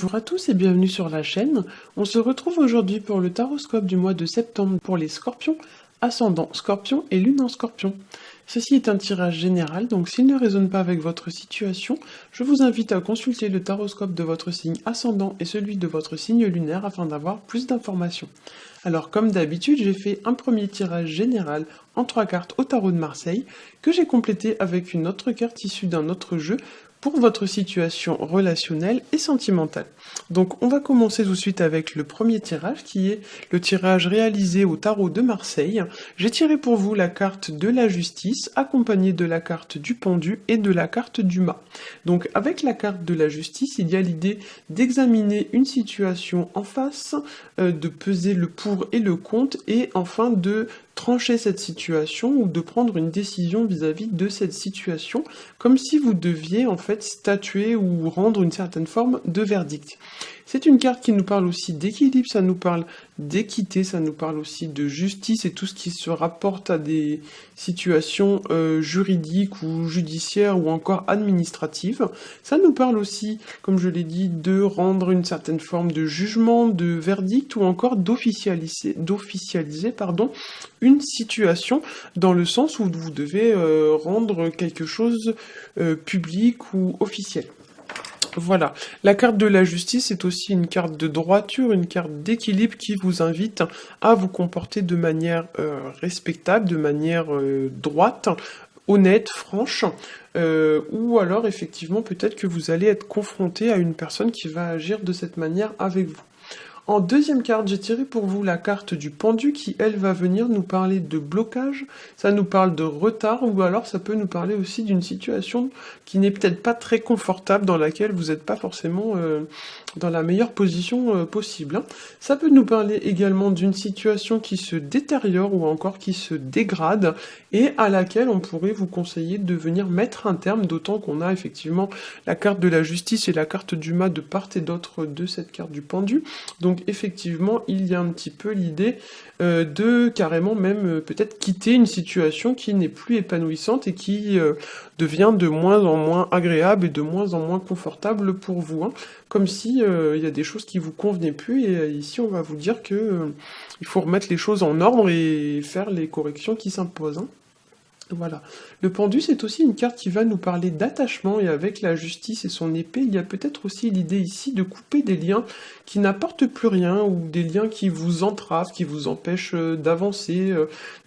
Bonjour à tous et bienvenue sur la chaîne. On se retrouve aujourd'hui pour le taroscope du mois de septembre pour les scorpions, ascendant scorpion et lune en scorpion. Ceci est un tirage général, donc s'il ne résonne pas avec votre situation, je vous invite à consulter le taroscope de votre signe ascendant et celui de votre signe lunaire afin d'avoir plus d'informations. Alors comme d'habitude, j'ai fait un premier tirage général en 3 cartes au tarot de Marseille, que j'ai complété avec une autre carte issue d'un autre jeu, pour votre situation relationnelle et sentimentale. Donc on va commencer tout de suite avec le premier tirage qui est le tirage réalisé au tarot de Marseille. J'ai tiré pour vous la carte de la justice accompagnée de la carte du pendu et de la carte du mât. Donc avec la carte de la justice, il y a l'idée d'examiner une situation en face, de peser le pour et le contre et enfin de trancher cette situation ou de prendre une décision vis-à-vis de cette situation, comme si vous deviez en fait statuer ou rendre une certaine forme de verdict. C'est une carte qui nous parle aussi d'équilibre, ça nous parle d'équité, ça nous parle aussi de justice et tout ce qui se rapporte à des situations juridiques ou judiciaires ou encore administratives. Ça nous parle aussi, comme je l'ai dit, de rendre une certaine forme de jugement, de verdict ou encore d'officialiser une situation dans le sens où vous devez rendre quelque chose public ou officiel. Voilà, la carte de la justice est aussi une carte de droiture, une carte d'équilibre qui vous invite à vous comporter de manière respectable, de manière droite, honnête, franche, ou alors effectivement peut-être que vous allez être confronté à une personne qui va agir de cette manière avec vous. En deuxième carte, j'ai tiré pour vous la carte du pendu qui, elle, va venir nous parler de blocage, ça nous parle de retard, ou alors ça peut nous parler aussi d'une situation qui n'est peut-être pas très confortable, dans laquelle vous n'êtes pas forcément dans la meilleure position possible. Ça peut nous parler également d'une situation qui se détériore ou encore qui se dégrade, et à laquelle on pourrait vous conseiller de venir mettre un terme, d'autant qu'on a effectivement la carte de la justice et la carte du mât de part et d'autre de cette carte du pendu. Donc effectivement, il y a un petit peu l'idée de carrément même peut-être quitter une situation qui n'est plus épanouissante et qui devient de moins en moins agréable et de moins en moins confortable pour vous. Comme si il y a des choses qui vous convenaient plus et ici on va vous dire que il faut remettre les choses en ordre et faire les corrections qui s'imposent. Voilà. Le pendu, c'est aussi une carte qui va nous parler d'attachement, et avec la justice et son épée, il y a peut-être aussi l'idée ici de couper des liens qui n'apportent plus rien, ou des liens qui vous entravent, qui vous empêchent d'avancer,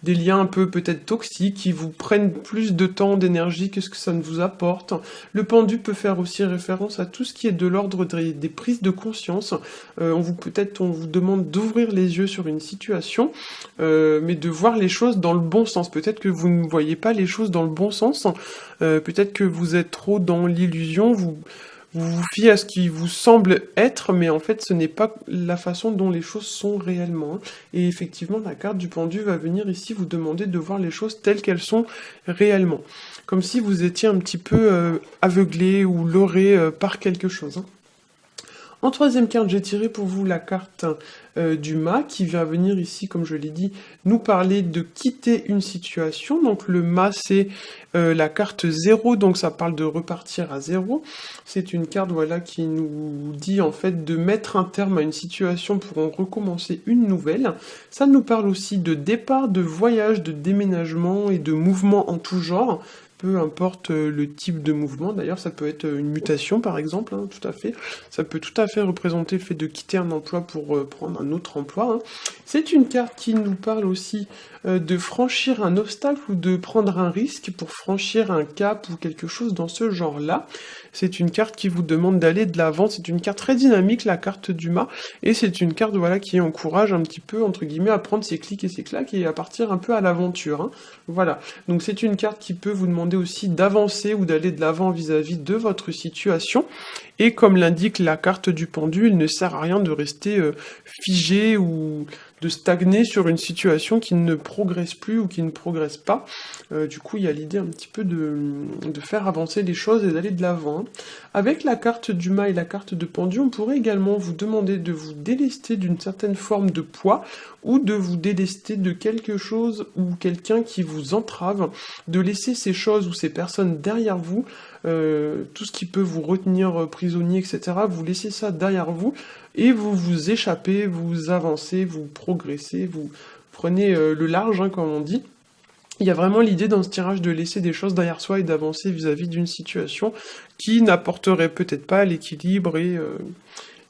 des liens un peu peut-être toxiques, qui vous prennent plus de temps, d'énergie que ce que ça ne vous apporte. Le pendu peut faire aussi référence à tout ce qui est de l'ordre des prises de conscience. On vous demande d'ouvrir les yeux sur une situation, mais de voir les choses dans le bon sens. Peut-être que vous ne voyez pas les choses dans le bon sens, peut-être que vous êtes trop dans l'illusion, vous vous fiez à ce qui vous semble être, mais en fait ce n'est pas la façon dont les choses sont réellement. Et effectivement, la carte du pendu va venir ici vous demander de voir les choses telles qu'elles sont réellement, comme si vous étiez un petit peu aveuglé ou leurré par quelque chose. En troisième carte, j'ai tiré pour vous la carte du mât qui va venir ici, comme je l'ai dit, nous parler de quitter une situation. Donc le mât, c'est la carte 0, donc ça parle de repartir à 0. C'est une carte voilà, qui nous dit en fait de mettre un terme à une situation pour en recommencer une nouvelle. Ça nous parle aussi de départ, de voyage, de déménagement et de mouvement en tout genre. Peu importe le type de mouvement, d'ailleurs ça peut être une mutation par exemple, tout à fait. Ça peut tout à fait représenter le fait de quitter un emploi pour prendre un autre emploi. C'est une carte qui nous parle aussi de franchir un obstacle ou de prendre un risque pour franchir un cap ou quelque chose dans ce genre-là. C'est une carte qui vous demande d'aller de l'avant, c'est une carte très dynamique, la carte du mât, et c'est une carte voilà, qui encourage un petit peu, entre guillemets, à prendre ses clics et ses claques et à partir un peu à l'aventure. Voilà, donc c'est une carte qui peut vous demander aussi d'avancer ou d'aller de l'avant vis-à-vis de votre situation, et comme l'indique la carte du pendu, il ne sert à rien de rester figé ou de stagner sur une situation qui ne progresse plus ou qui ne progresse pas. Du coup, il y a l'idée un petit peu de faire avancer les choses et d'aller de l'avant. Avec la carte du mât et la carte de pendu, on pourrait également vous demander de vous délester d'une certaine forme de poids ou de vous délester de quelque chose ou quelqu'un qui vous entrave, de laisser ces choses ou ces personnes derrière vous, tout ce qui peut vous retenir prisonnier, etc. Vous laissez ça derrière vous et vous vous échappez, vous avancez, vous progressez, vous prenez le large, hein, comme on dit. Il y a vraiment l'idée dans ce tirage de laisser des choses derrière soi et d'avancer vis-à-vis d'une situation qui n'apporterait peut-être pas l'équilibre et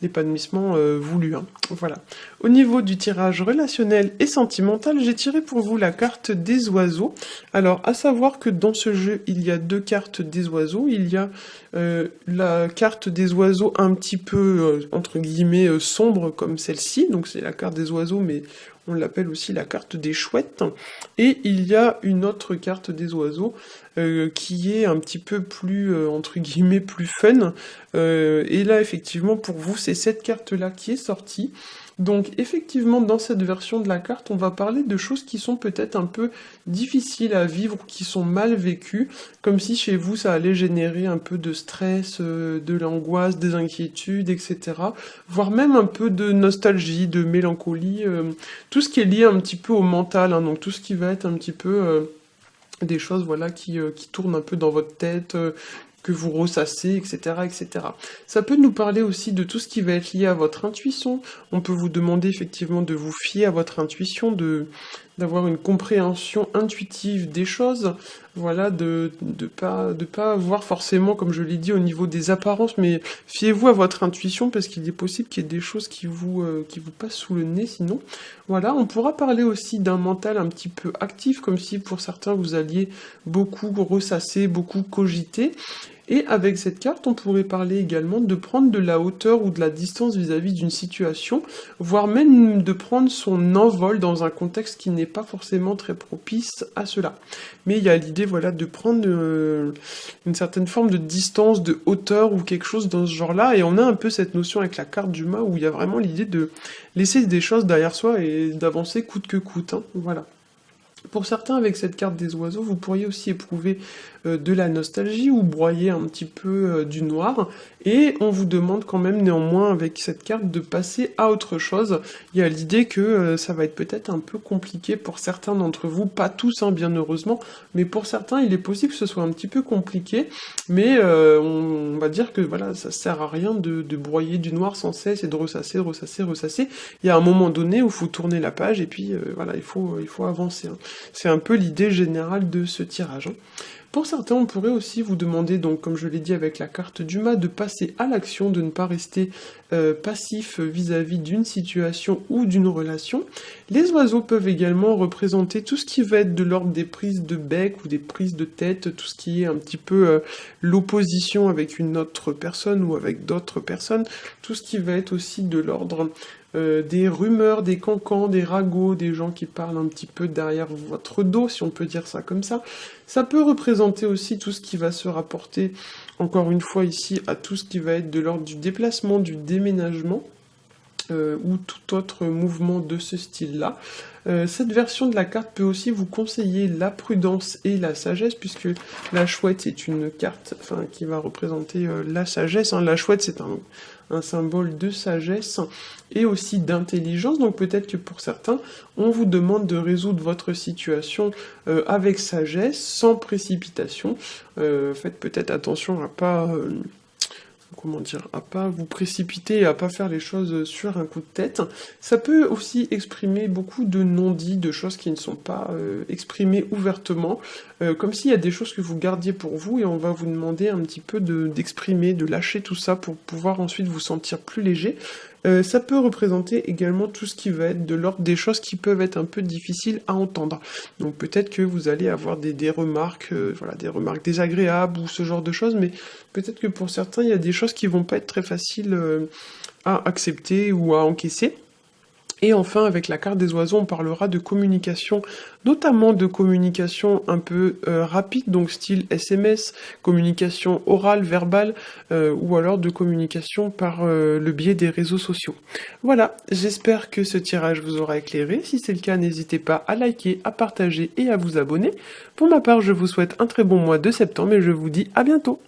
l'épanouissement voulu. Hein. Voilà. Au niveau du tirage relationnel et sentimental, j'ai tiré pour vous la carte des oiseaux. Alors, à savoir que dans ce jeu, il y a 2 cartes des oiseaux. Il y a la carte des oiseaux un petit peu, entre guillemets, sombre comme celle-ci. Donc c'est la carte des oiseaux, mais on l'appelle aussi la carte des chouettes. Et il y a une autre carte des oiseaux qui est un petit peu plus, entre guillemets, plus fun. Et là, effectivement, pour vous, c'est cette carte-là qui est sortie. Donc, effectivement, dans cette version de la carte, on va parler de choses qui sont peut-être un peu difficiles à vivre, qui sont mal vécues, comme si chez vous, ça allait générer un peu de stress, de l'angoisse, des inquiétudes, etc. Voire même un peu de nostalgie, de mélancolie, tout ce qui est lié un petit peu au mental, hein, donc tout ce qui va être un petit peu des choses voilà qui tournent un peu dans votre tête, que vous ressassez, etc., etc. Ça peut nous parler aussi de tout ce qui va être lié à votre intuition. On peut vous demander effectivement de vous fier à votre intuition, d'avoir une compréhension intuitive des choses, voilà, de pas voir forcément, comme je l'ai dit, au niveau des apparences, mais fiez-vous à votre intuition parce qu'il est possible qu'il y ait des choses qui vous passent sous le nez sinon. Voilà, on pourra parler aussi d'un mental un petit peu actif, comme si pour certains vous alliez beaucoup ressasser, beaucoup cogiter. Et avec cette carte, on pourrait parler également de prendre de la hauteur ou de la distance vis-à-vis d'une situation, voire même de prendre son envol dans un contexte qui n'est pas forcément très propice à cela. Mais il y a l'idée, voilà, de prendre une certaine forme de distance, de hauteur ou quelque chose dans ce genre-là, et on a un peu cette notion avec la carte du mât où il y a vraiment l'idée de laisser des choses derrière soi et d'avancer coûte que coûte, hein, voilà. Pour certains, avec cette carte des oiseaux, vous pourriez aussi éprouver de la nostalgie ou broyer un petit peu du noir. Et on vous demande quand même néanmoins avec cette carte de passer à autre chose. Il y a l'idée que ça va être peut-être un peu compliqué pour certains d'entre vous, pas tous hein, bien heureusement, mais pour certains il est possible que ce soit un petit peu compliqué. Mais on va dire que voilà, ça sert à rien de broyer du noir sans cesse et de ressasser, ressasser, ressasser. Il y a un moment donné où il faut tourner la page et puis voilà, il faut avancer. Hein. C'est un peu l'idée générale de ce tirage. Hein. Pour certains, on pourrait aussi vous demander, donc comme je l'ai dit avec la carte du mât, de passer à l'action, de ne pas rester passif vis-à-vis d'une situation ou d'une relation. Les oiseaux peuvent également représenter tout ce qui va être de l'ordre des prises de bec ou des prises de tête, tout ce qui est un petit peu l'opposition avec une autre personne ou avec d'autres personnes, tout ce qui va être aussi de l'ordre des rumeurs, des cancans, des ragots, des gens qui parlent un petit peu derrière votre dos, si on peut dire ça comme ça. Ça peut représenter aussi tout ce qui va se rapporter, encore une fois ici, à tout ce qui va être de l'ordre du déplacement, du déménagement, ou tout autre mouvement de ce style-là. Cette version de la carte peut aussi vous conseiller la prudence et la sagesse, puisque la chouette est une carte qui va représenter la sagesse. Hein. La chouette, c'est un symbole de sagesse et aussi d'intelligence, donc peut-être que pour certains, on vous demande de résoudre votre situation avec sagesse, sans précipitation. Faites peut-être attention à pas... à pas vous précipiter, à pas faire les choses sur un coup de tête. Ça peut aussi exprimer beaucoup de non-dits, de choses qui ne sont pas exprimées ouvertement, comme s'il y a des choses que vous gardiez pour vous et on va vous demander un petit peu d'exprimer, de lâcher tout ça pour pouvoir ensuite vous sentir plus léger. Ça peut représenter également tout ce qui va être de l'ordre des choses qui peuvent être un peu difficiles à entendre. Donc peut-être que vous allez avoir des remarques, voilà, des remarques désagréables ou ce genre de choses, mais peut-être que pour certains, il y a des choses qui vont pas être très faciles à accepter ou à encaisser. Et enfin, avec la carte des oiseaux, on parlera de communication, notamment de communication un peu rapide, donc style SMS, communication orale, verbale, ou alors de communication par le biais des réseaux sociaux. Voilà, j'espère que ce tirage vous aura éclairé. Si c'est le cas, n'hésitez pas à liker, à partager et à vous abonner. Pour ma part, je vous souhaite un très bon mois de septembre et je vous dis à bientôt.